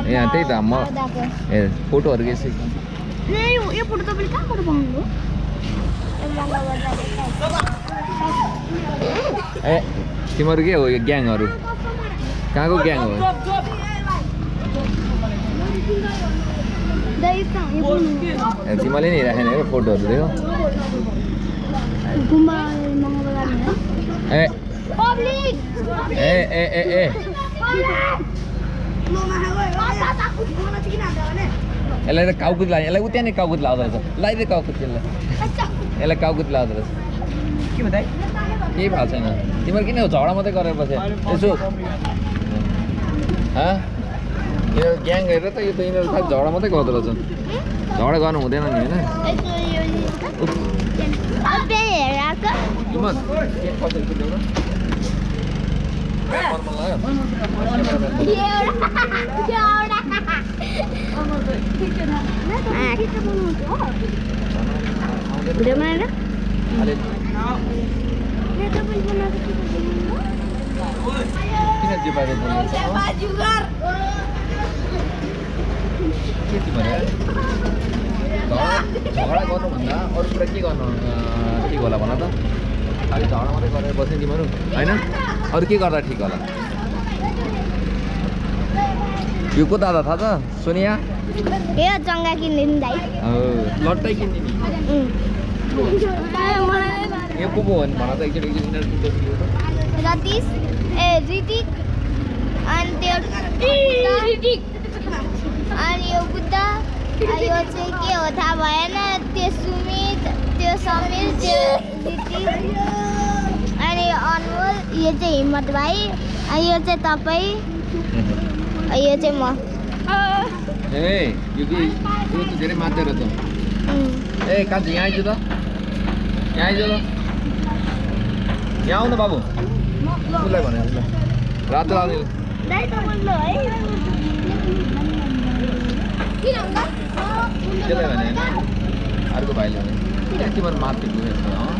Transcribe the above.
यहाँ त्यही त म ए फोटोहरु के छ यो फोटो तपाईले कहाँबाट बनाउनु ए तिम्रो के हो यो ग्याङहरु कहाँको ग्याङ हो ए तिमीले नि राखेन है फोटोहरु देखो गुम्बा मंगल गर्ने ए पब्लिक ए ए ए ए यसलाई त काउकुत लाग्यो यसलाई उता नै काउकुत लाउँदो रहेछ लाइदे काउकुत त्यसलाई यसलाई काउकुत लाउँदो रहेछ के बताइ केही थाहा छैन तिम्रो किन झगडा मात्रै गरेर बसे यसो यो ग्याङ हेरेर त यो त यिनीहरू खालि झगडा मात्रै गर्दो रहेछ झगडा गर्नु हुँदैन नि होइन झगडा गर्नुभन्दा अरू कुरा के गर्नु ठिक होला भन त खालि झगडा मात्रै गरेर बस्ने तिमीहरू होइन अरू के गर्दा ठिक होला यो को दादा थाहा छ सोनिया यो जङ्गा किन्ने नि दाइ लट्टै किन्ने नि यो को हो भने भन त एकचोटि रतिस ए ऋतिक अनि त्यो अनि यो बुद्ध यो चाहिँ के हो थाहा भएन त्यो सुमित त्यो समीर त्यो ऋतिक अनि यो अनमोल यो चाहिँ हिम्मत भाइ अनि यो चाहिँ तपाईँ यो चाहिँ म ए यो त धेरै मात्रै रहेछ ए कहाँ छ यहाँ आइज त यहाँ आइज त यहाँ आउनु बाबु उसलाई भने रातो आउने त्यसलाई भने होइन अर्को भाइले भने तिम्रो माथि पुगेको छ